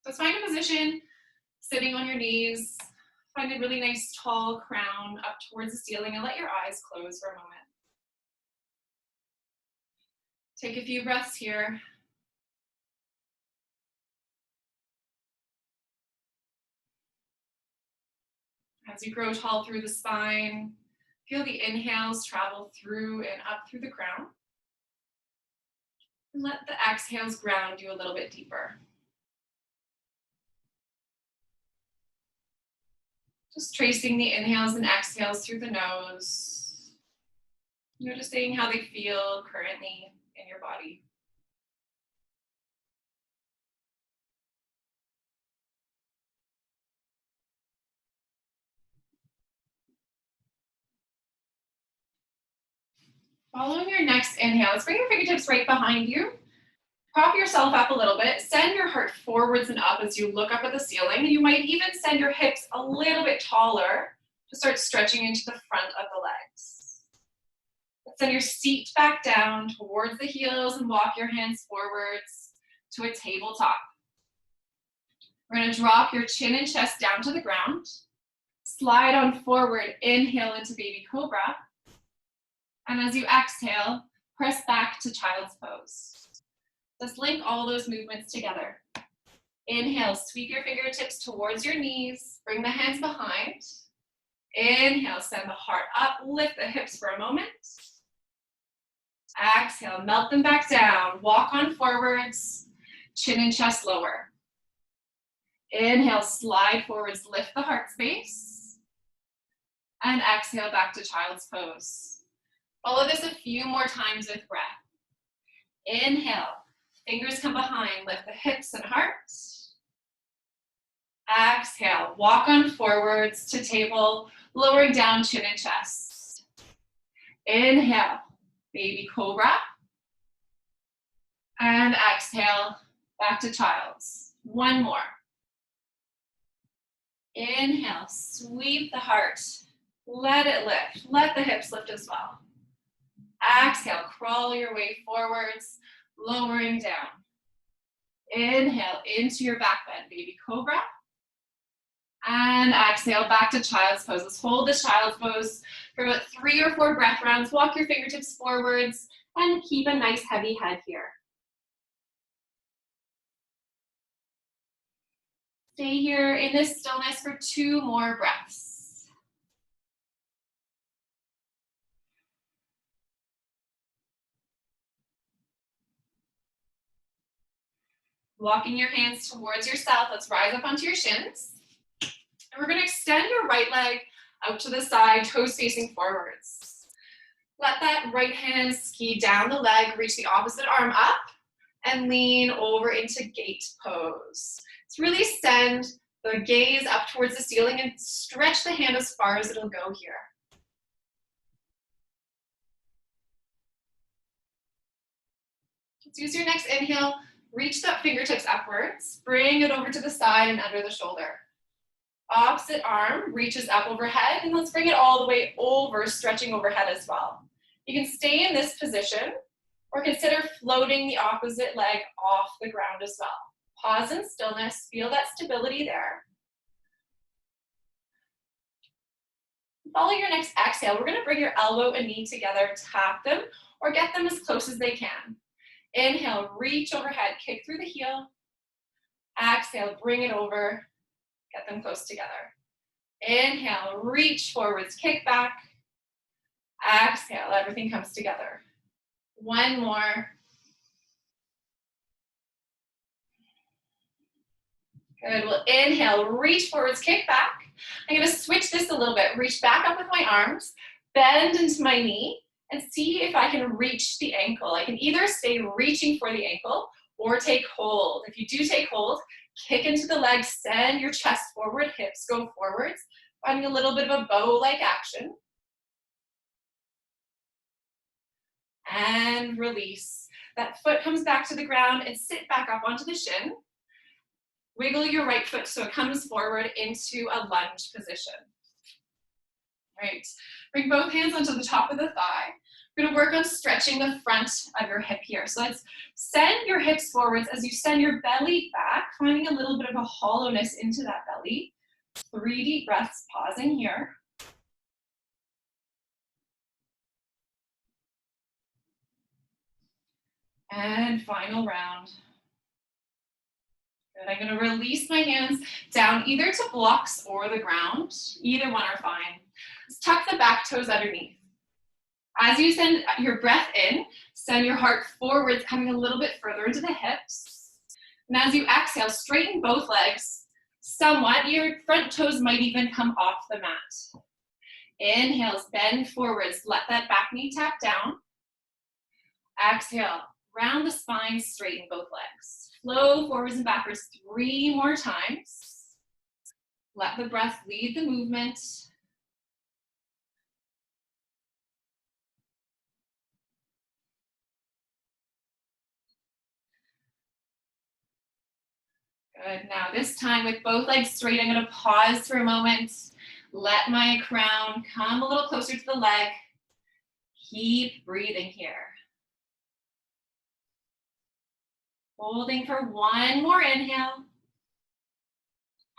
Let's find a position, sitting on your knees. Find a really nice tall crown up towards the ceiling and let your eyes close for a moment. Take a few breaths here. As you grow tall through the spine, feel the inhales travel through and up through the crown. And let the exhales ground you a little bit deeper. Just tracing the inhales and exhales through the nose. Noticing how they feel currently in your body. Following your next inhale, let's bring your fingertips right behind you. Prop yourself up a little bit. Send your heart forwards and up as you look up at the ceiling. You might even send your hips a little bit taller to start stretching into the front of the legs. Send your seat back down towards the heels and walk your hands forwards to a tabletop. We're going to drop your chin and chest down to the ground. Slide on forward, inhale into baby cobra. And as you exhale, press back to child's pose. Let's link all those movements together. Inhale, sweep your fingertips towards your knees. Bring the hands behind. Inhale, send the heart up. Lift the hips for a moment. Exhale, melt them back down. Walk on forwards. Chin and chest lower. Inhale, slide forwards. Lift the heart space. And exhale, back to child's pose. Follow this a few more times with breath. Inhale. Fingers come behind, lift the hips and heart. Exhale, walk on forwards to table, lowering down chin and chest. Inhale, baby cobra. And exhale, back to child's. One more. Inhale, sweep the heart. Let it lift. Let the hips lift as well. Exhale, crawl your way forwards. Lowering down. Inhale into your back bend, baby cobra. And exhale back to child's pose. Let's hold this child's pose for about 3 or 4 breath rounds. Walk your fingertips forwards and keep a nice heavy head here. Stay here in this stillness for 2 more breaths. Walking your hands towards yourself, let's rise up onto your shins. And we're going to extend your right leg out to the side, toes facing forwards. Let that right hand ski down the leg, reach the opposite arm up, and lean over into gate pose. Let's really send the gaze up towards the ceiling and stretch the hand as far as it'll go here. Let's use your next inhale. Reach the fingertips upwards, bring it over to the side and under the shoulder. Opposite arm reaches up overhead, and let's bring it all the way over, stretching overhead as well. You can stay in this position, or consider floating the opposite leg off the ground as well. Pause in stillness, feel that stability there. Follow your next exhale. We're gonna bring your elbow and knee together, tap them, or get them as close as they can. Inhale, reach overhead, kick through the heel. Exhale, bring it over, get them close together. Inhale, reach forwards, kick back. Exhale, everything comes together. One more. Good, we'll inhale, reach forwards, kick back. I'm gonna switch this a little bit. Reach back up with my arms, bend into my knee, and see if I can reach the ankle. I can either stay reaching for the ankle or take hold. If you do take hold, kick into the leg, send your chest forward, hips go forwards, finding a little bit of a bow-like action. And release. That foot comes back to the ground and sit back up onto the shin. Wiggle your right foot so it comes forward into a lunge position. Right. Bring both hands onto the top of the thigh. We're gonna work on stretching the front of your hip here. So let's send your hips forwards as you send your belly back, finding a little bit of a hollowness into that belly. 3 deep breaths, pausing here. And final round. Good. I'm gonna release my hands down either to blocks or the ground. Either one are fine. Let's tuck the back toes underneath. As you send your breath in, send your heart forwards, coming a little bit further into the hips. And as you exhale, straighten both legs somewhat. Your front toes might even come off the mat. Inhales, bend forwards. Let that back knee tap down. Exhale, round the spine, straighten both legs. Flow forwards and backwards 3 more times. Let the breath lead the movement. Good. Now this time with both legs straight, I'm going to pause for a moment. Let my crown come a little closer to the leg. Keep breathing here. Holding for 1 more inhale.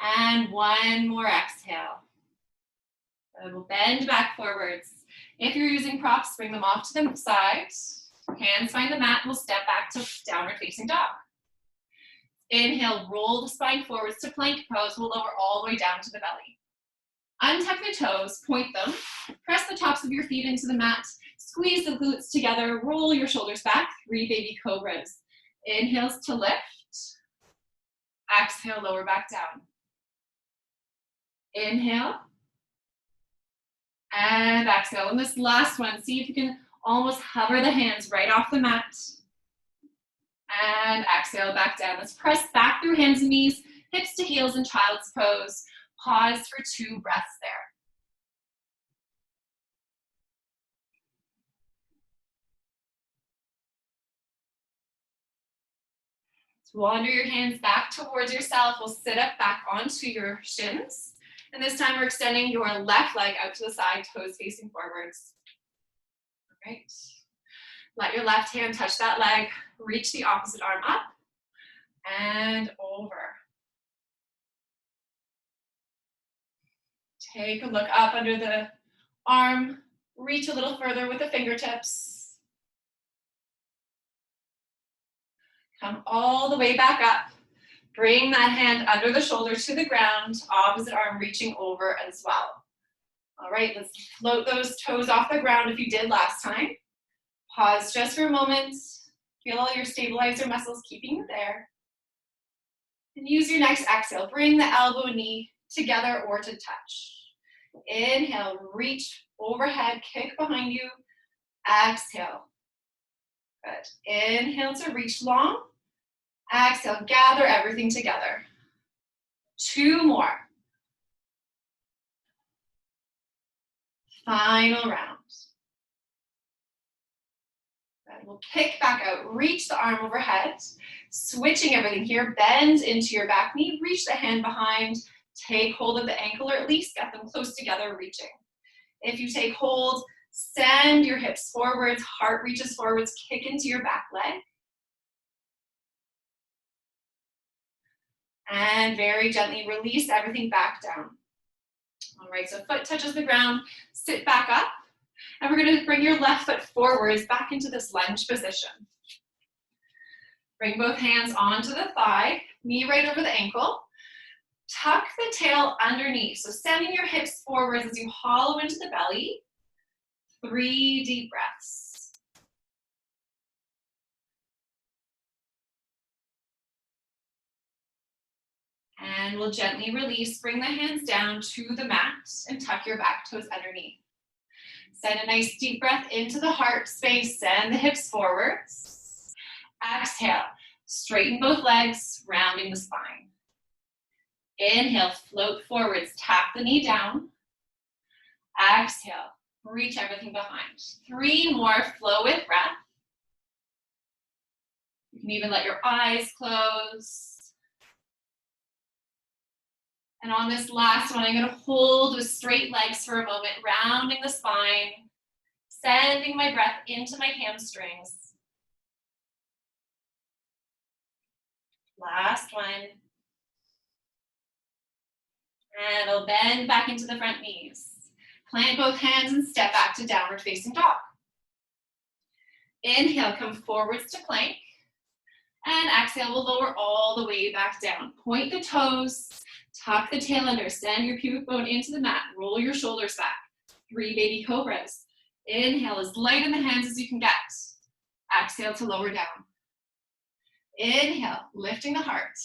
And 1 more exhale. We'll bend back forwards. If you're using props, bring them off to the side. Hands find the mat. We'll step back to downward facing dog. Inhale, roll the spine forwards to plank pose. We'll lower all the way down to the belly. Untuck the toes, point them. Press the tops of your feet into the mat. Squeeze the glutes together. Roll your shoulders back. 3 baby cobras. Inhales to lift. Exhale, lower back down. Inhale. And exhale. And this last one, see if you can almost hover the hands right off the mat. And exhale, back down. Let's press back through hands and knees, hips to heels in child's pose. Pause for 2 breaths there. So wander your hands back towards yourself. We'll sit up back onto your shins. And this time we're extending your left leg out to the side, toes facing forwards. All right. Let your left hand touch that leg. Reach the opposite arm up and over. Take a look up under the arm. Reach a little further with the fingertips. Come all the way back up. Bring that hand under the shoulder to the ground, opposite arm reaching over as well. All right, let's float those toes off the ground if you did last time. Pause just for a moment. Feel all your stabilizer muscles keeping you there. And use your next exhale. Bring the elbow and knee together or to touch. Inhale, reach overhead, kick behind you. Exhale. Good. Inhale to reach long. Exhale, gather everything together. 2 more. Final round. Good. We'll kick back out, reach the arm overhead, switching everything here. Bend into your back knee, reach the hand behind, take hold of the ankle or at least get them close together, reaching. If you take hold, send your hips forwards, heart reaches forwards, kick into your back leg. And very gently release everything back down. All right, so foot touches the ground, sit back up, and we're gonna bring your left foot forwards back into this lunge position. Bring both hands onto the thigh, knee right over the ankle. Tuck the tail underneath, so sending your hips forwards as you hollow into the belly. 3 deep breaths. And we'll gently release, bring the hands down to the mat and tuck your back toes underneath. Send a nice deep breath into the heart space, send the hips forwards. Exhale, straighten both legs, rounding the spine. Inhale, float forwards, tap the knee down. Exhale, reach everything behind. 3 more, flow with breath. You can even let your eyes close. And on this last one, I'm going to hold with straight legs for a moment, rounding the spine. Sending my breath into my hamstrings. Last one. And we'll bend back into the front knees. Plant both hands and step back to downward facing dog. Inhale, come forwards to plank. And exhale, we'll lower all the way back down. Point the toes, tuck the tail under, send your pubic bone into the mat, roll your shoulders back. 3 baby cobras. Inhale, as light in the hands as you can get. Exhale to lower down. Inhale, lifting the heart.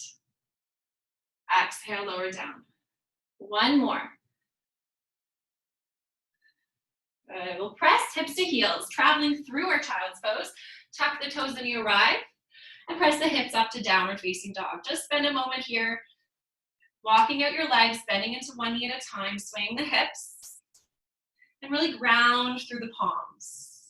Exhale, lower down. One more. Good. We'll press hips to heels, traveling through our child's pose. Tuck the toes when you arrive. And press the hips up to downward facing dog. Just spend a moment here, walking out your legs, bending into one knee at a time, swaying the hips, and really ground through the palms.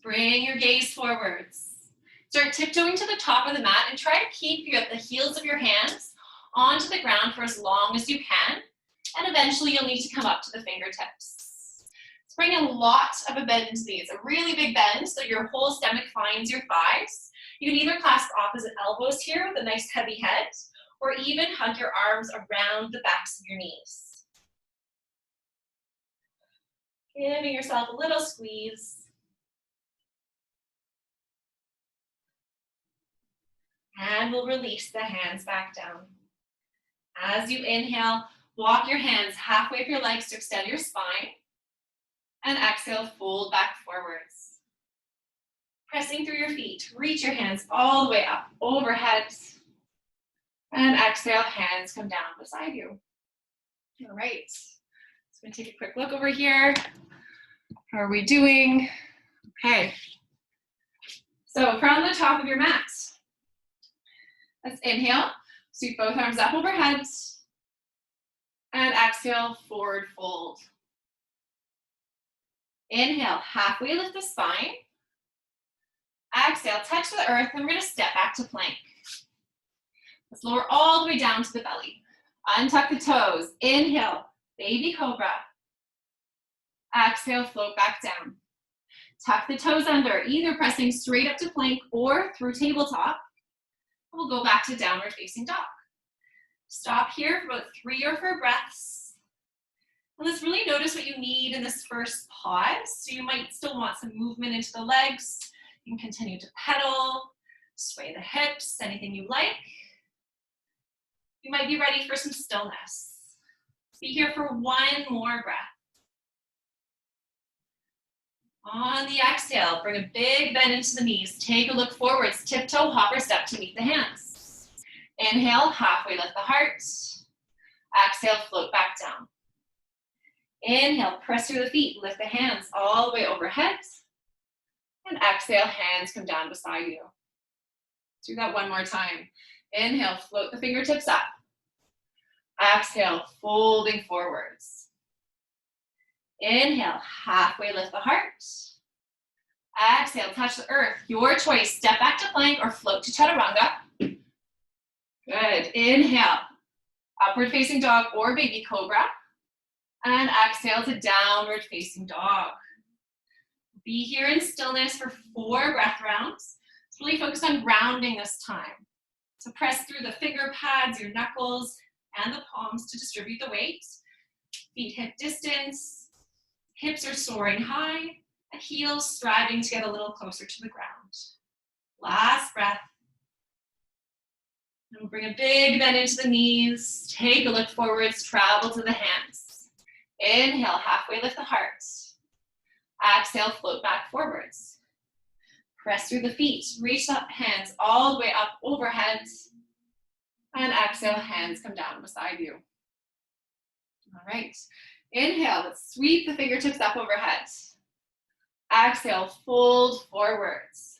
Bring your gaze forwards. Start tiptoeing to the top of the mat and try to keep the heels of your hands onto the ground for as long as you can. And eventually you'll need to come up to the fingertips. Let's bring a lot of a bend into these, a really big bend so your whole stomach finds your thighs. You can either clasp opposite elbows here with a nice heavy head, or even hug your arms around the backs of your knees. Giving yourself a little squeeze. And we'll release the hands back down. As you inhale, walk your hands halfway up your legs to extend your spine. And exhale, fold back forwards. Pressing through your feet, reach your hands all the way up, overhead. And exhale, hands come down beside you. All right, so I'm gonna take a quick look over here. How are we doing? Okay, so from the top of your mat, let's inhale, sweep both arms up overhead. And exhale, forward fold. Inhale, halfway lift the spine. Exhale, touch the earth, and we're gonna step back to plank. Let's lower all the way down to the belly. Untuck the toes. Inhale, baby cobra. Exhale, float back down. Tuck the toes under, either pressing straight up to plank or through tabletop. We'll go back to downward facing dog. Stop here for about 3 or 4 breaths. And let's really notice what you need in this first pause. So you might still want some movement into the legs. You can continue to pedal, sway the hips, anything you like. You might be ready for some stillness. Be here for 1 more breath. On the exhale, bring a big bend into the knees. Take a look forwards, tiptoe, hop or step to meet the hands. Inhale, halfway lift the heart. Exhale, float back down. Inhale, press through the feet, lift the hands all the way overhead. And exhale, hands come down beside you. Let's do that 1 more time. Inhale, float the fingertips up. Exhale, folding forwards. Inhale, halfway lift the heart. Exhale, touch the earth. Your choice, step back to plank or float to chaturanga. Good. Inhale, upward facing dog or baby cobra. And exhale to downward facing dog. Be here in stillness for 4 breath rounds. Let's really focus on grounding this time. So press through the finger pads, your knuckles, and the palms to distribute the weight. Feet hip distance. Hips are soaring high. And heels striving to get a little closer to the ground. Last breath. And we'll bring a big bend into the knees. Take a look forwards, travel to the hands. Inhale, halfway lift the heart. Exhale, float back forwards. Press through the feet, reach the hands all the way up overhead. And exhale, hands come down beside you. All right, inhale, let's sweep the fingertips up overhead. Exhale, fold forwards.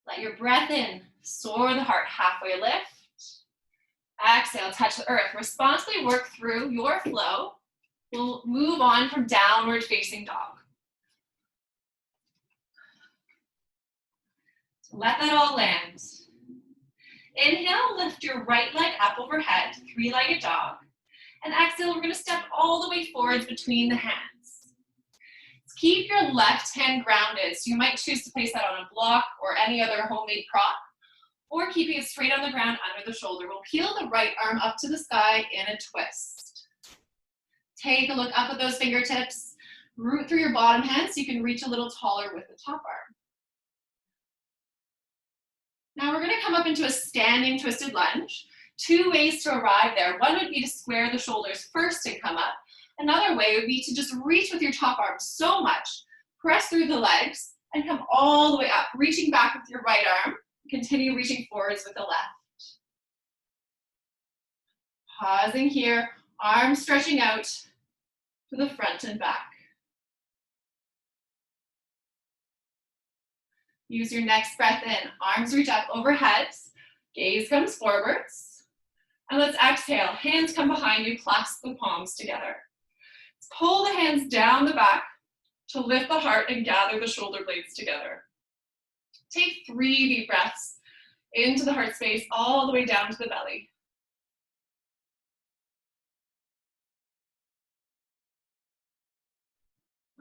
Let your breath in, soar the heart, halfway lift. Exhale, touch the earth. Responsibly work through your flow. We'll move on from downward facing dog. So let that all land. Inhale, lift your right leg up overhead, three-legged dog. And exhale, we're gonna step all the way forwards between the hands. Keep your left hand grounded. So you might choose to place that on a block or any other homemade prop, or keeping it straight on the ground under the shoulder. We'll peel the right arm up to the sky in a twist. Take a look up at those fingertips. Root through your bottom hand so you can reach a little taller with the top arm. Now we're gonna come up into a standing twisted lunge. Two ways to arrive there. One would be to square the shoulders first and come up. Another way would be to just reach with your top arm so much, press through the legs, and come all the way up, reaching back with your right arm. Continue reaching forwards with the left. Pausing here, arms stretching out to the front and back. Use your next breath in. Arms reach up overhead, gaze comes forwards. And let's exhale, hands come behind you, clasp the palms together. Pull the hands down the back to lift the heart and gather the shoulder blades together. Take 3 deep breaths into the heart space, all the way down to the belly.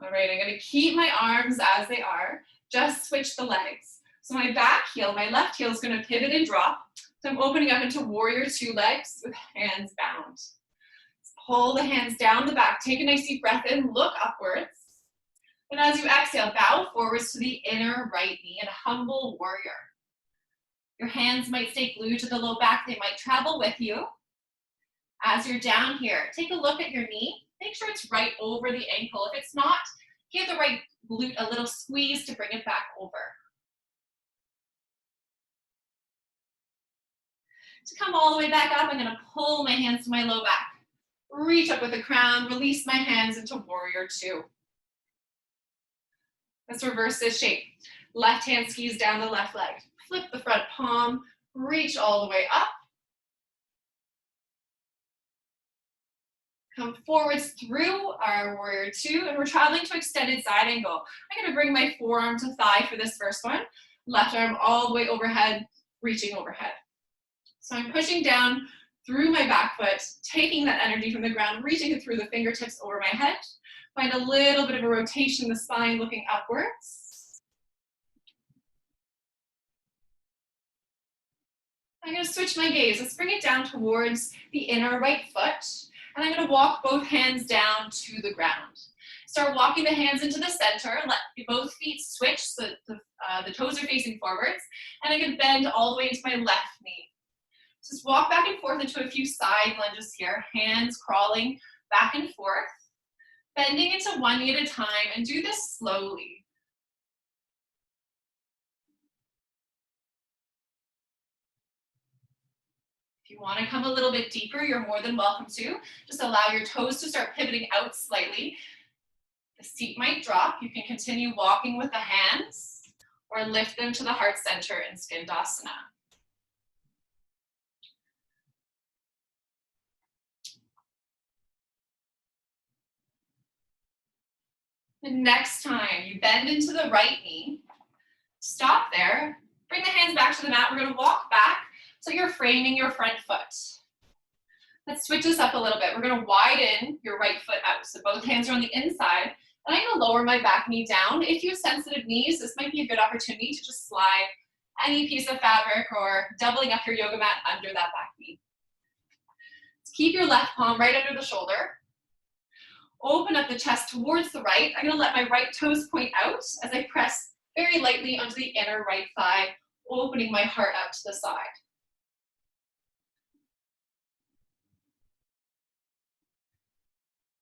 All right, I'm gonna keep my arms as they are, just switch the legs. So my back heel, my left heel is gonna pivot and drop. So I'm opening up into warrior 2 legs with hands bound. Pull the hands down the back, take a nice deep breath in, look upwards. And as you exhale, bow forwards to the inner right knee in a humble warrior. Your hands might stay glued to the low back, they might travel with you. As you're down here, take a look at your knee, make sure it's right over the ankle. If it's not, give the right glute a little squeeze to bring it back over. To come all the way back up, I'm gonna pull my hands to my low back. Reach up with the crown, release my hands into warrior 2. Let's reverse this shape. Left hand skis down the left leg. Flip the front palm, reach all the way up. Come forwards through our warrior 2, and we're traveling to extended side angle. I'm gonna bring my forearm to thigh for this first one. Left arm all the way overhead, reaching overhead. So I'm pushing down through my back foot, taking that energy from the ground, reaching it through the fingertips over my head. Find a little bit of a rotation in the spine, looking upwards. I'm gonna switch my gaze. Let's bring it down towards the inner right foot. And I'm gonna walk both hands down to the ground. Start walking the hands into the center. Let both feet switch so the toes are facing forwards. And I'm gonna bend all the way into my left knee. Just walk back and forth into a few side lunges here, hands crawling back and forth, bending into one knee at a time, and do this slowly. If you want to come a little bit deeper, you're more than welcome to. Just allow your toes to start pivoting out slightly. The seat might drop. You can continue walking with the hands or lift them to the heart center in Skandasana. The next time you bend into the right knee, stop there, bring the hands back to the mat. We're gonna walk back so you're framing your front foot. Let's switch this up a little bit. We're gonna widen your right foot out. So both hands are on the inside. And I'm gonna lower my back knee down. If you have sensitive knees, this might be a good opportunity to just slide any piece of fabric or doubling up your yoga mat under that back knee. Keep your left palm right under the shoulder. Open up the chest towards the right. I'm gonna let my right toes point out as I press very lightly onto the inner right thigh, opening my heart out to the side.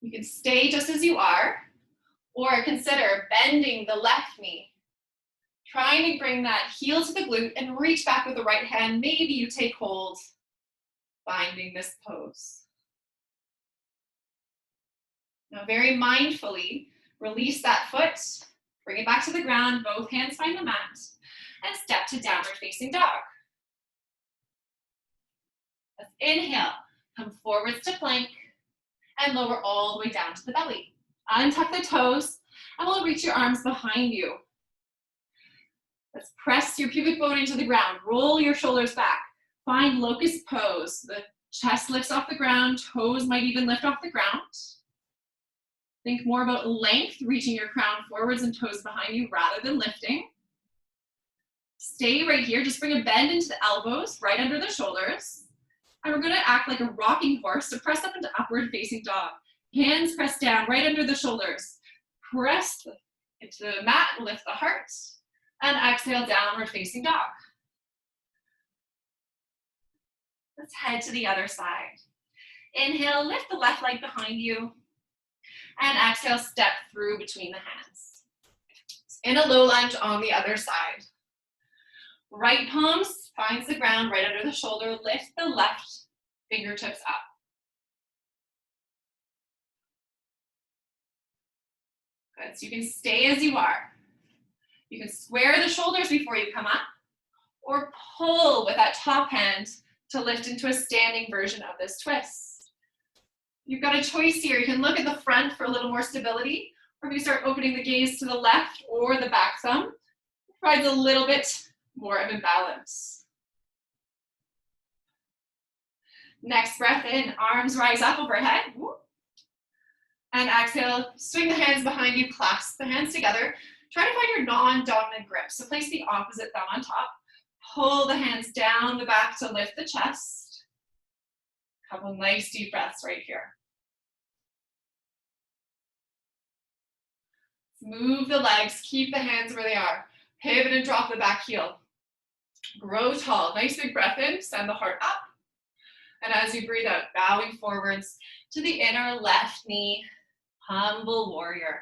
You can stay just as you are, or consider bending the left knee. Trying to bring that heel to the glute and reach back with the right hand. Maybe you take hold, finding this pose. Now very mindfully, release that foot, bring it back to the ground, both hands find the mat, and step to downward facing dog. Let's inhale, come forwards to plank, and lower all the way down to the belly. Untuck the toes, and we'll reach your arms behind you. Let's press your pubic bone into the ground, roll your shoulders back, Find locust pose. The chest lifts off the ground, toes might even lift off the ground. Think more about length, reaching your crown forwards and toes behind you rather than lifting. Stay right here, just bring a bend into the elbows, right under the shoulders. And we're gonna act like a rocking horse, so press up into upward facing dog. Hands press down, right under the shoulders. Press into the mat, lift the heart, and exhale, downward facing dog. Let's head to the other side. Inhale, lift the left leg behind you, and exhale, step through between the hands. In a low lunge on the other side. Right palm finds the ground right under the shoulder. Lift the left fingertips up. Good, so you can stay as you are. You can square the shoulders before you come up, or pull with that top hand to lift into a standing version of this twist. You've got a choice here. You can look at the front for a little more stability, or if you start opening the gaze to the left or the back thumb, it provides a little bit more of imbalance. Next breath in, arms rise up overhead. And exhale, swing the hands behind you, clasp the hands together. Try to find your non-dominant grip. So place the opposite thumb on top. Pull the hands down the back to lift the chest. Couple nice deep breaths right here. Move the legs, keep the hands where they are. Pivot and drop the back heel. Grow tall, nice big breath in, send the heart up. And as you breathe out, bowing forwards to the inner left knee, humble warrior.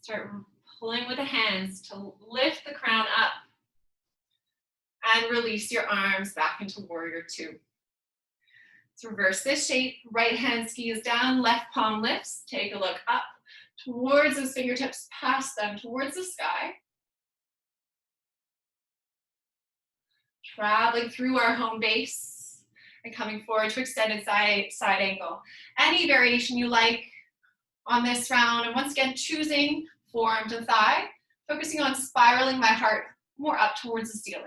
Start pulling with the hands to lift the crown up and release your arms back into warrior two. Let's reverse this shape. Right hand skis down, left palm lifts. Take a look up towards those fingertips, past them towards the sky. Traveling through our home base and coming forward to extended side angle. Any variation you like on this round, and once again, choosing forearm to thigh, focusing on spiraling my heart more up towards the ceiling.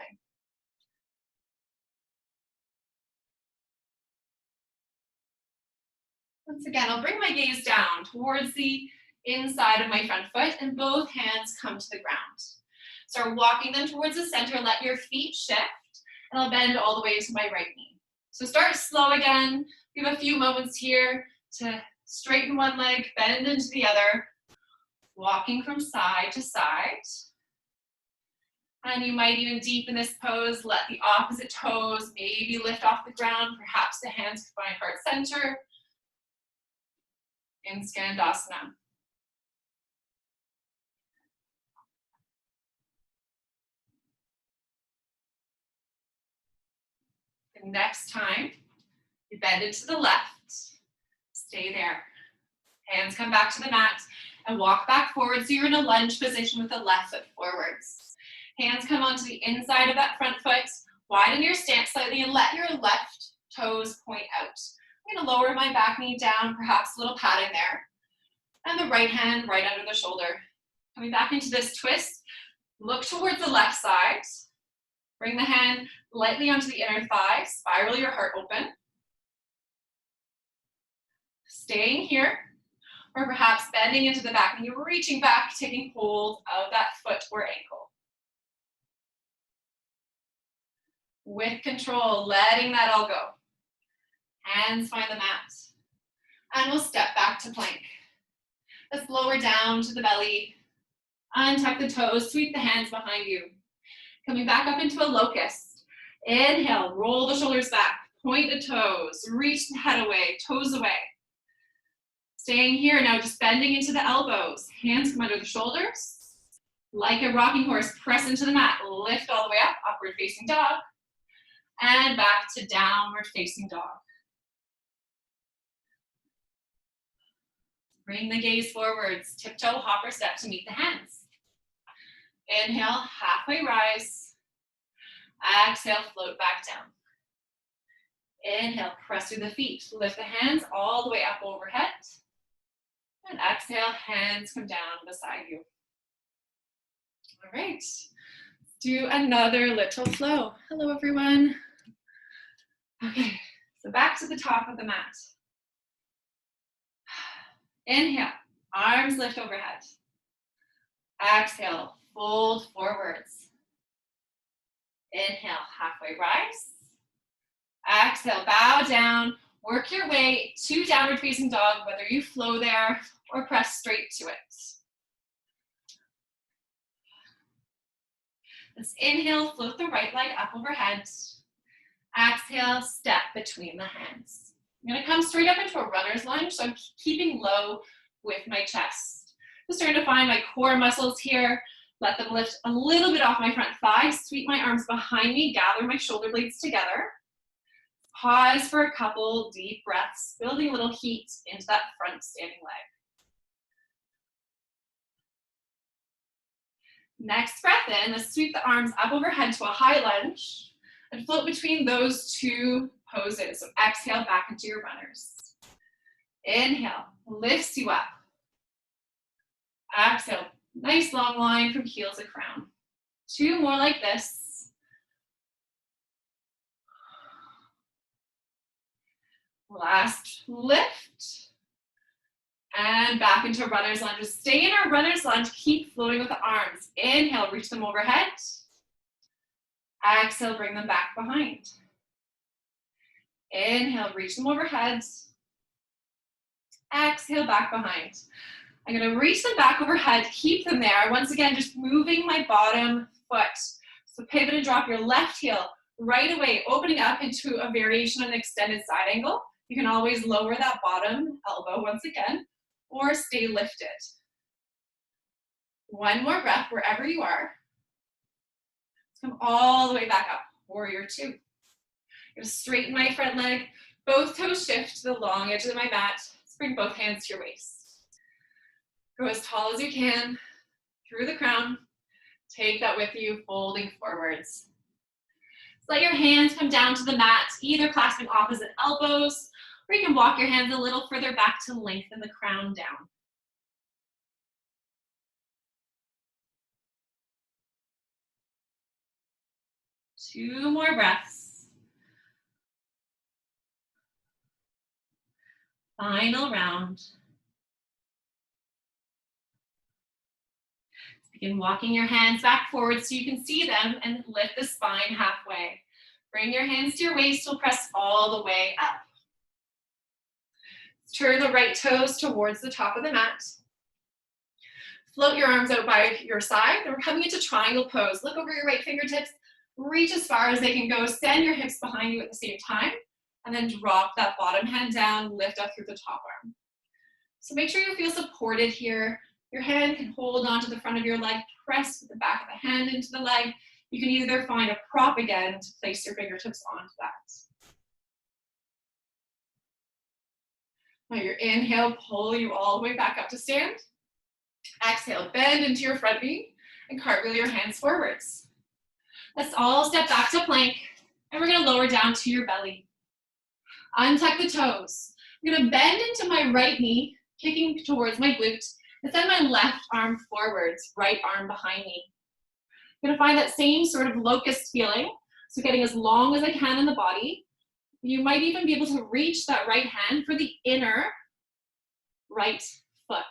Once again, I'll bring my gaze down towards the inside of my front foot, and both hands come to the ground. Start walking them towards the center, let your feet shift, and I'll bend all the way to my right knee. So start slow again. We have a few moments here to straighten one leg, bend into the other, walking from side to side. And you might even deepen this pose, let the opposite toes maybe lift off the ground, perhaps the hands find heart center in Skandasana. The next time, you bend into the left, stay there. Hands come back to the mat and walk back forward. So you're in a lunge position with the left foot forwards. Hands come onto the inside of that front foot. Widen your stance slightly and let your left toes point out. I'm going to lower my back knee down, perhaps a little padding there. And the right hand right under the shoulder. Coming back into this twist, look towards the left side. Bring the hand lightly onto the inner thigh, spiral your heart open. Staying here, or perhaps bending into the back and you're reaching back, taking hold of that foot or ankle. With control, letting that all go. Hands find the mat. And we'll step back to plank. Let's lower down to the belly. Untuck the toes, sweep the hands behind you. Coming back up into a locust. Inhale, roll the shoulders back, point the toes, reach the head away, toes away. Staying here now, just bending into the elbows. Hands come under the shoulders. Like a rocking horse, press into the mat. Lift all the way up, upward facing dog. And back to downward facing dog. Bring the gaze forwards, tiptoe, hopper step to meet the hands. Inhale, halfway rise. Exhale, float back down. Inhale, press through the feet. Lift the hands all the way up overhead. And exhale, hands come down beside you. All right, let's do another little flow. Hello, everyone. Okay, so back to the top of the mat. Inhale, arms lift overhead. Exhale, fold forwards. Inhale, halfway rise. Exhale, bow down. Work your way to downward facing dog, whether you flow there or press straight to it. Let's inhale, float the right leg up overhead. Exhale, step between the hands. I'm going to come straight up into a runner's lunge, so I'm keeping low with my chest. Just starting to find my core muscles here. Let them lift a little bit off my front thighs. Sweep my arms behind me, gather my shoulder blades together. Pause for a couple deep breaths, building a little heat into that front standing leg. Next breath in, let's sweep the arms up overhead to a high lunge and float between those two poses. So exhale back into your runners. Inhale, lifts you up. Exhale, nice long line from heel to crown. Two more like this. Last lift. And back into runner's lunge. Just stay in our runner's lunge. Keep floating with the arms. Inhale, reach them overhead. Exhale, bring them back behind. Inhale, reach them overhead. Exhale, back behind. I'm going to reach them back overhead. Keep them there. Once again, just moving my bottom foot. So pivot and drop your left heel right away, opening up into a variation of an extended side angle. You can always lower that bottom elbow once again, or stay lifted. One more breath wherever you are. Let's come all the way back up. Warrior two. I'm going to straighten my front leg. Both toes shift to the long edge of my mat. Let's bring both hands to your waist. Go as tall as you can through the crown. Take that with you, folding forwards. So let your hands come down to the mat, either clasping opposite elbows, or you can walk your hands a little further back to lengthen the crown down. Two more breaths. Final round. Begin walking your hands back forward so you can see them and lift the spine halfway. Bring your hands to your waist, we'll press all the way up. Turn the right toes towards the top of the mat. Float your arms out by your side. Then we're coming into triangle pose. Look over your right fingertips. Reach as far as they can go. Send your hips behind you at the same time. And then drop that bottom hand down. Lift up through the top arm. So make sure you feel supported here. Your hand can hold onto the front of your leg. Press with the back of the hand into the leg. You can either find a prop again to place your fingertips onto that. Now your inhale, pull you all the way back up to stand. Exhale, bend into your front knee and cartwheel your hands forwards. Let's all step back to plank, and we're gonna lower down to your belly. Untuck the toes. I'm gonna bend into my right knee, kicking towards my glute, and send my left arm forwards, right arm behind me. I'm gonna find that same sort of locust feeling, so getting as long as I can in the body. You might even be able to reach that right hand for the inner right foot.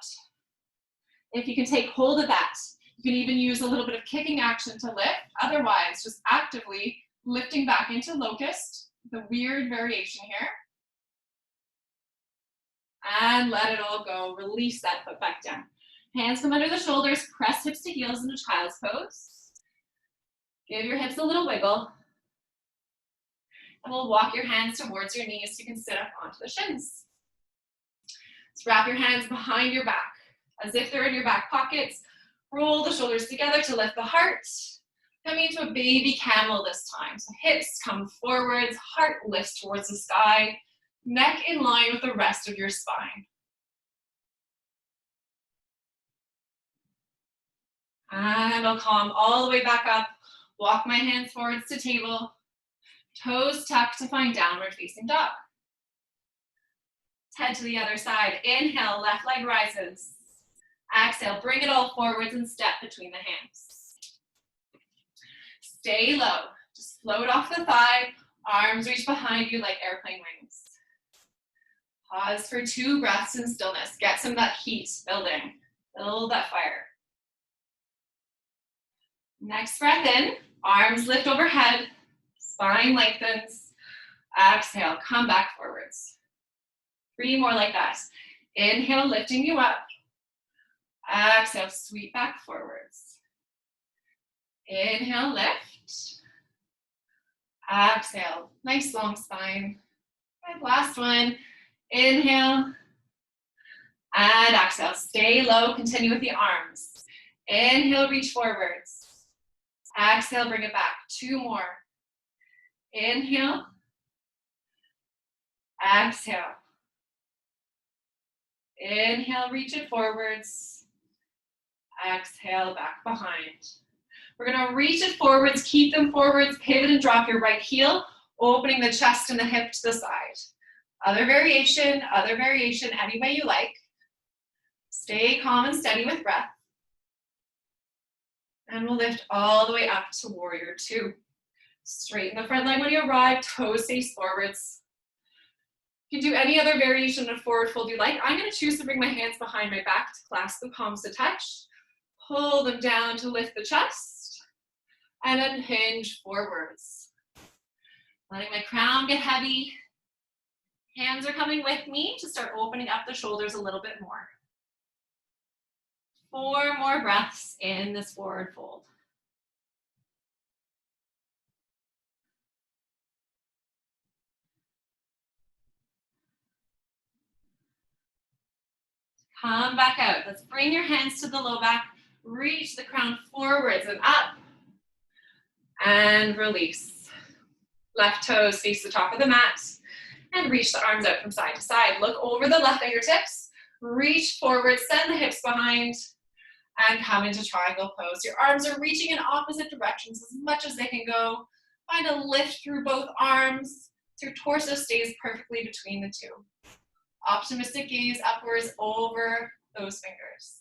If you can take hold of that, you can even use a little bit of kicking action to lift. Otherwise, just actively lifting back into locust, the weird variation here. And let it all go. Release that foot back down. Hands come under the shoulders, press hips to heels into child's pose. Give your hips a little wiggle. And we'll walk your hands towards your knees so you can sit up onto the shins. Let's wrap your hands behind your back as if they're in your back pockets. Roll the shoulders together to lift the heart. Coming into a baby camel this time. So hips come forwards, heart lifts towards the sky, neck in line with the rest of your spine. And I'll come all the way back up. Walk my hands forwards to table. Toes tucked to find downward facing dog. Let's head to the other side. Inhale, left leg rises. Exhale, bring it all forwards and step between the hands. Stay low. Just float off the thigh. Arms reach behind you like airplane wings. Pause for 2 breaths in stillness. Get some of that heat building. Build that fire. Next breath in. Arms lift overhead. Spine lengthens. Exhale, come back forwards. 3 more like that. Inhale, lifting you up. Exhale, sweep back forwards. Inhale, lift. Exhale, nice long spine. And last one. Inhale. And exhale, stay low, continue with the arms. Inhale, reach forwards. Exhale, bring it back. 2 more. Inhale. Exhale. Inhale, reach it forwards. Exhale, back behind. We're gonna reach it forwards, keep them forwards, pivot and drop your right heel, opening the chest and the hip to the side. Other variation, any way you like. Stay calm and steady with breath. And we'll lift all the way up to warrior 2. Straighten the front leg when you arrive, toes face forwards. You can do any other variation of forward fold you like. I'm gonna choose to bring my hands behind my back to clasp the palms to touch. Pull them down to lift the chest. And then hinge forwards. Letting my crown get heavy. Hands are coming with me to start opening up the shoulders a little bit more. 4 more breaths in this forward fold. Come back out. Let's bring your hands to the low back. Reach the crown forwards and up. And release. Left toes face the top of the mat. And reach the arms out from side to side. Look over the left fingertips. Reach forward, send the hips behind. And come into triangle pose. Your arms are reaching in opposite directions as much as they can go. Find a lift through both arms so your torso stays perfectly between the 2. Optimistic gaze upwards over those fingers.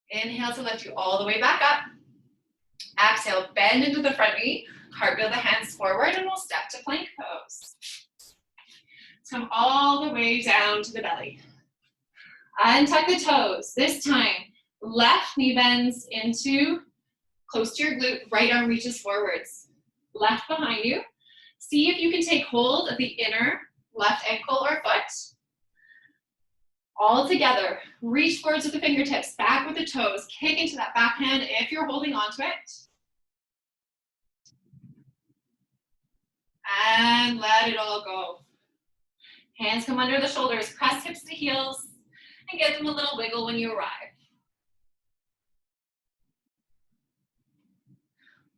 Inhale to lift you all the way back up. Exhale, bend into the front knee. Cartwheel the hands forward and we'll step to plank pose. Let's come all the way down to the belly. Untuck the toes. This time, left knee bends into close to your glute, right arm reaches forwards. Left behind you. See if you can take hold of the inner left ankle or foot. All together, reach forwards with the fingertips, back with the toes, kick into that backhand if you're holding on to it. And let it all go. Hands come under the shoulders, press hips to heels, and give them a little wiggle when you arrive.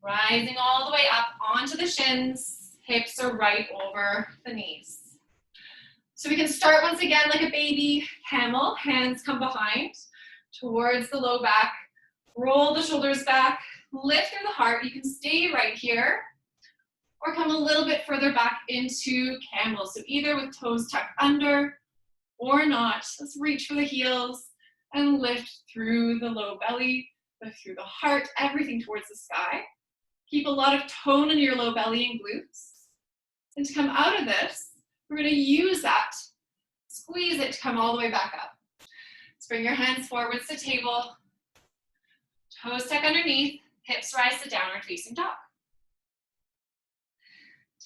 Rising all the way up onto the shins, hips are right over the knees. So we can start once again like a baby camel, hands come behind, towards the low back, roll the shoulders back, lift through the heart. You can stay right here, or come a little bit further back into camel. So either with toes tucked under or not. Let's reach for the heels and lift through the low belly, lift through the heart, everything towards the sky. Keep a lot of tone in your low belly and glutes. And to come out of this, we're going to use that, squeeze it to come all the way back up. Let's bring your hands forwards to table, toes tuck underneath, hips rise to downward facing dog.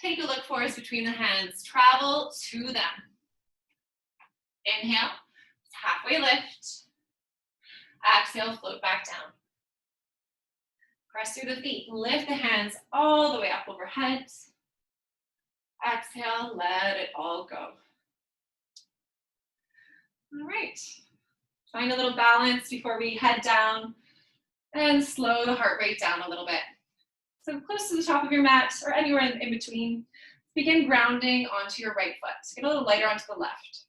Take a look for us between the hands, travel to them. Inhale, halfway lift. Exhale, float back down. Press through the feet, lift the hands all the way up overhead. Exhale, let it all go. All right, find a little balance before we head down and slow the heart rate down a little bit. So close to the top of your mat or anywhere in between, begin grounding onto your right foot. Get a little lighter onto the left.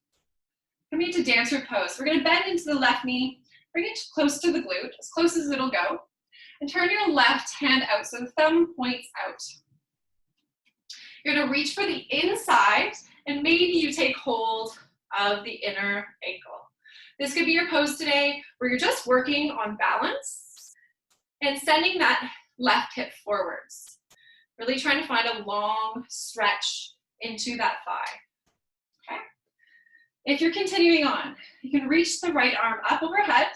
Coming into dancer pose, we're gonna bend into the left knee, bring it close to the glute, as close as it'll go, and turn your left hand out so the thumb points out. You're gonna reach for the inside and maybe you take hold of the inner ankle. This could be your pose today where you're just working on balance and sending that left hip forwards. Really trying to find a long stretch into that thigh. Okay? If you're continuing on, you can reach the right arm up overhead,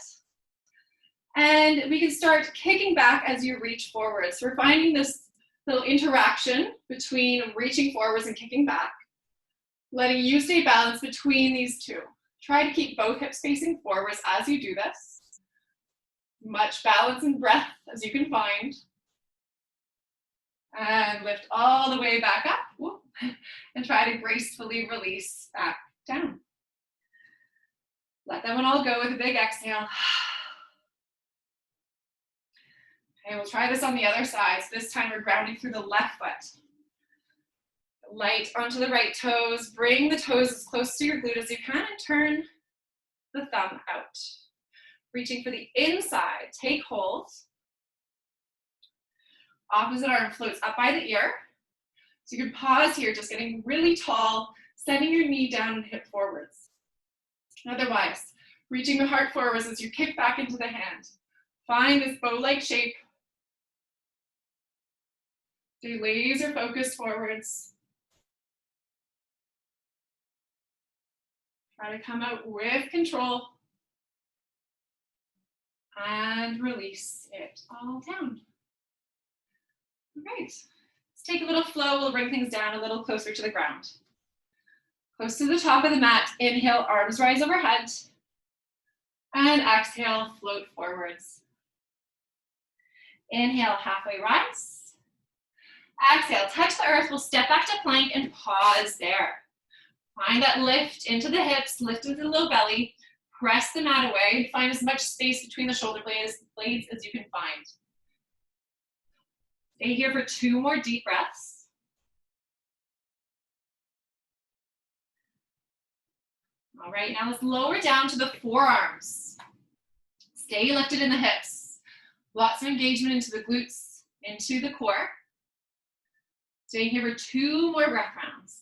and we can start kicking back as you reach forward. So we're finding this little interaction between reaching forwards and kicking back, letting you stay balanced between these two. Try to keep both hips facing forwards as you do this. Much balance and breath as you can find. And lift all the way back up. Whoop. And try to gracefully release back down. Let that one all go with a big exhale. Okay, we'll try this on the other side. So this time we're grounding through the left foot. Light onto the right toes. Bring the toes as close to your glute as you can and turn the thumb out. Reaching for the inside. Take hold. Opposite arm floats up by the ear. So you can pause here, just getting really tall, sending your knee down and hip forwards. Otherwise, reaching the heart forwards as you kick back into the hand. Find this bow-like shape. Stay laser focused forwards. Try to come out with control. And release it all down. All right. Let's take a little flow. We'll bring things down a little closer to the ground. Close to the top of the mat. Inhale, arms rise overhead. And exhale, float forwards. Inhale, halfway rise. Exhale, touch the earth. We'll step back to plank and pause there. Find that lift into the hips, lift into the low belly. Press the mat away and find as much space between the shoulder blades as you can find. Stay here for 2 more deep breaths. All right, now let's lower down to the forearms. Stay lifted in the hips. Lots of engagement into the glutes, into the core. Stay here for 2 more breath rounds.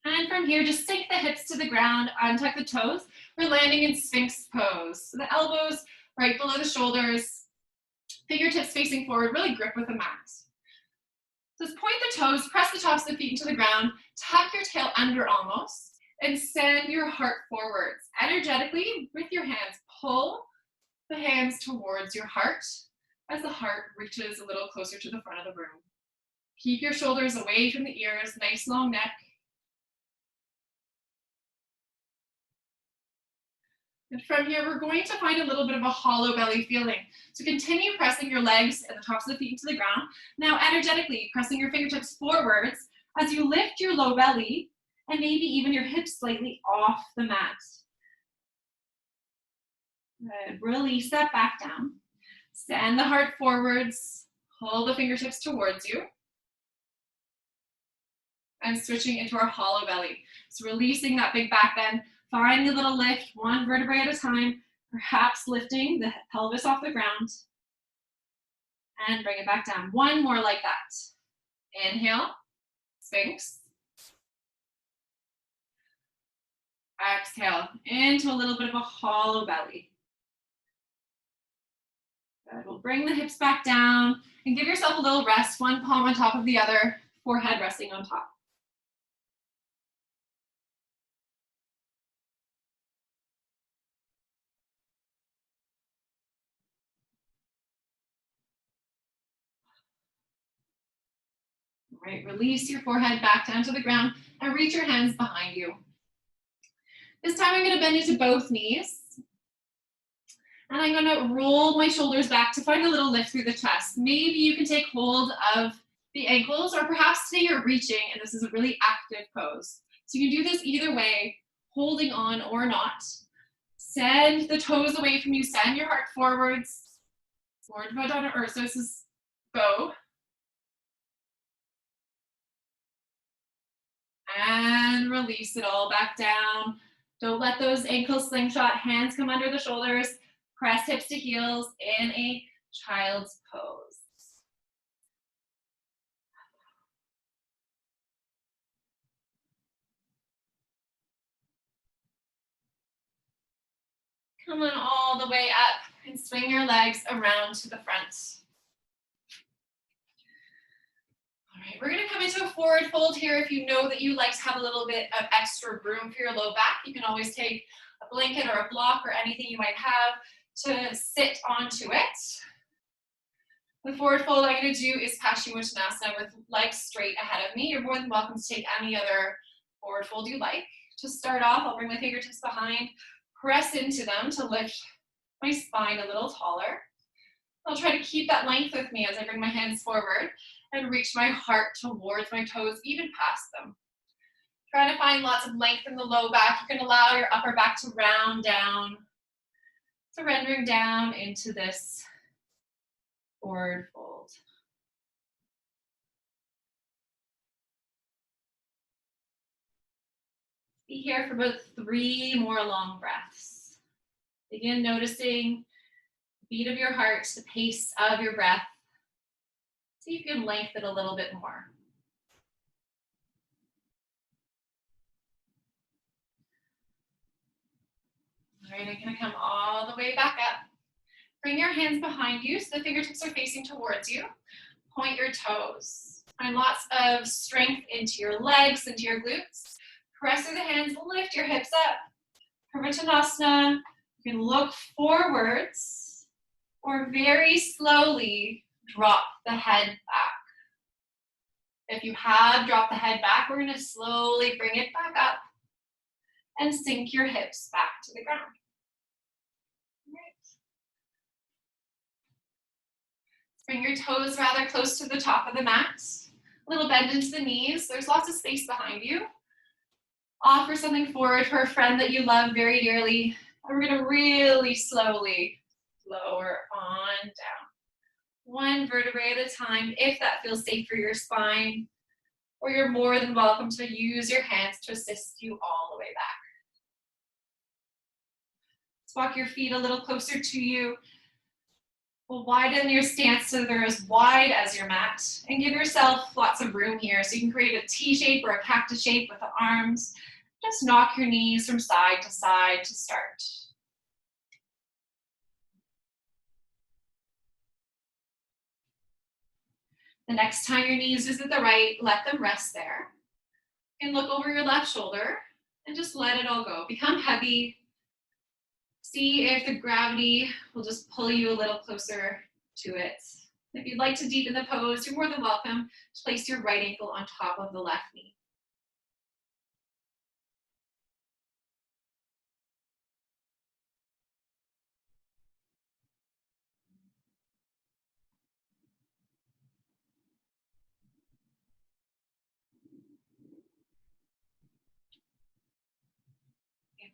And from here, just sink the hips to the ground, untuck the toes. We're landing in Sphinx pose. So the elbows right below the shoulders, fingertips facing forward, really grip with the mat. Just point the toes, press the tops of the feet into the ground, tuck your tail under almost, and send your heart forwards. Energetically, with your hands, pull the hands towards your heart as the heart reaches a little closer to the front of the room. Keep your shoulders away from the ears, nice long neck. And from here, we're going to find a little bit of a hollow belly feeling. So continue pressing your legs and the tops of the feet into the ground. Now, energetically, pressing your fingertips forwards as you lift your low belly and maybe even your hips slightly off the mat. Good. Release that back down. Send the heart forwards. Pull the fingertips towards you. And switching into our hollow belly. So releasing that big back bend. Find a little lift, 1 vertebrae at a time, perhaps lifting the pelvis off the ground. And bring it back down. 1 more like that. Inhale, Sphinx. Exhale, into a little bit of a hollow belly. Good. We'll bring the hips back down and give yourself a little rest, 1 palm on top of the other, forehead resting on top. All right, release your forehead back down to the ground and reach your hands behind you. This time I'm going to bend into both knees. And I'm going to roll my shoulders back to find a little lift through the chest. Maybe you can take hold of the ankles, or perhaps today you're reaching and this is a really active pose. So you can do this either way, holding on or not. Send the toes away from you, send your heart forwards. Forward Madonna Ursa, this is bow. And release it all back down. Don't let those ankles slingshot, hands come under the shoulders. Press hips to heels in a child's pose. Come on all the way up and swing your legs around to the front. All right, we're gonna come into a forward fold here. If you know that you like to have a little bit of extra room for your low back, you can always take a blanket or a block or anything you might have to sit onto it. The forward fold I'm gonna do is Paschimottanasana with legs straight ahead of me. You're more than welcome to take any other forward fold you like. To start off, I'll bring my fingertips behind, press into them to lift my spine a little taller. I'll try to keep that length with me as I bring my hands forward and reach my heart towards my toes, even past them. Try to find lots of length in the low back. You can allow your upper back to round down, surrendering down into this forward fold. Be here for about 3 more long breaths. Begin noticing the beat of your heart, the pace of your breath. See if you can lengthen it a little bit more. All right, I'm gonna come all the way back up. Bring your hands behind you so the fingertips are facing towards you. Point your toes. Find lots of strength into your legs, into your glutes. Press through the hands, lift your hips up. Purvottanasana. You can look forwards or very slowly drop the head back. If you have dropped the head back, we're going to slowly bring it back up and sink your hips back to the ground. Bring your toes rather close to the top of the mat. A little bend into the knees. There's lots of space behind you. Offer something forward for a friend that you love very dearly. And we're gonna really slowly lower on down. One vertebrae at a time, if that feels safe for your spine, or you're more than welcome to use your hands to assist you all the way back. Let's walk your feet a little closer to you. We'll widen your stance so they're as wide as your mat, and give yourself lots of room here. So you can create a T shape or a cactus shape with the arms. Just knock your knees from side to start. The next time your knees visit the right, let them rest there. And look over your left shoulder and just let it all go. Become heavy. See if the gravity will just pull you a little closer to it. If you'd like to deepen the pose, you're more than welcome to place your right ankle on top of the left knee.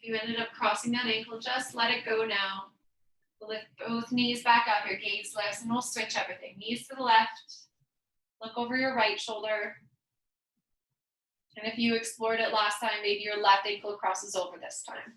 If you ended up crossing that ankle, just let it go now. Lift both knees back up, your gaze lifts, and we'll switch everything. Knees to the left, look over your right shoulder. And if you explored it last time, maybe your left ankle crosses over this time.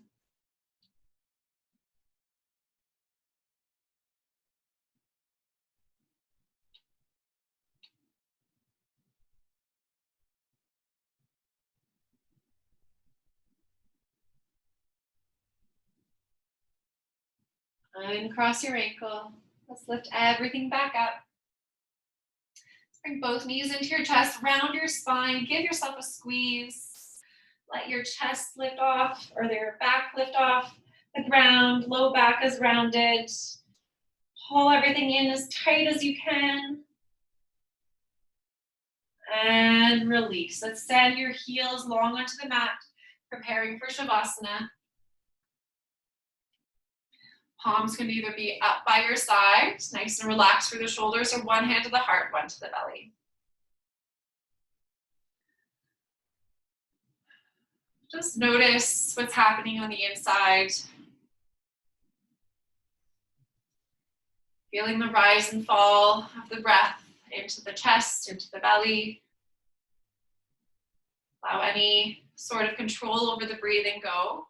Uncross your ankle. Let's lift everything back up. Let's bring both knees into your chest, round your spine, give yourself a squeeze. Let your chest lift off or your back lift off the ground, low back is rounded. Pull everything in as tight as you can. And release. Let's send your heels long onto the mat, preparing for Shavasana. Palms can either be up by your sides, nice and relaxed through the shoulders, or one hand to the heart, one to the belly. Just notice what's happening on the inside. Feeling the rise and fall of the breath into the chest, into the belly. Allow any sort of control over the breathing go.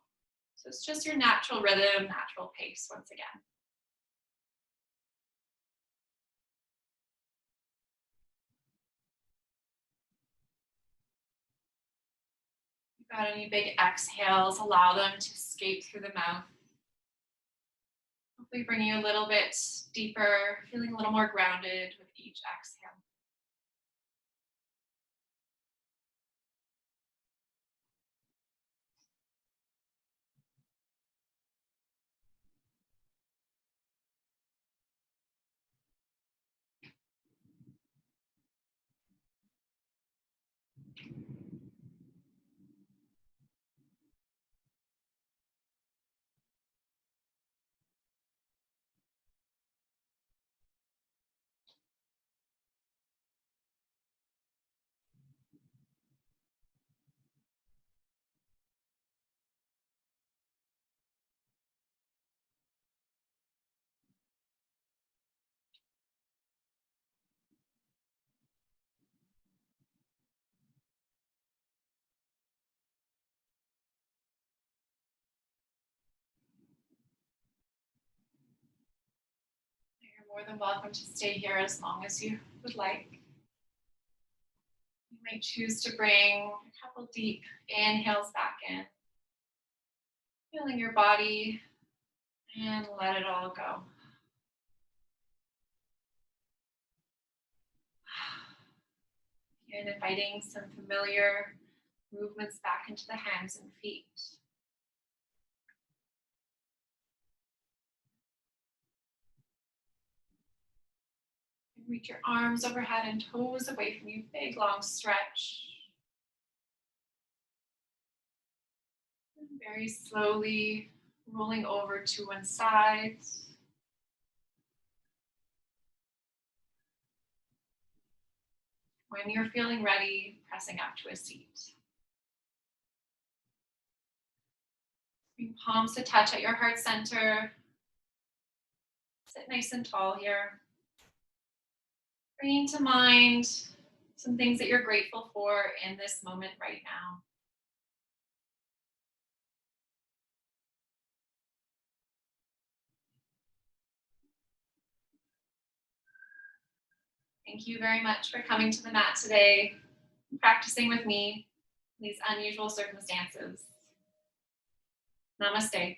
So it's just your natural rhythm, natural pace once again. If you've got any big exhales, allow them to escape through the mouth. We bring you a little bit deeper, feeling a little more grounded with each exhale. You're more than welcome to stay here as long as you would like. You might choose to bring a couple deep inhales back in, feeling your body, and let it all go. And inviting some familiar movements back into the hands and feet. Reach your arms overhead and toes away from you. Big long stretch. And very slowly rolling over to one side. When you're feeling ready, pressing up to a seat. Bring palms to touch at your heart center. Sit nice and tall here. Bringing to mind some things that you're grateful for in this moment right now. Thank you very much for coming to the mat today, practicing with me in these unusual circumstances. Namaste.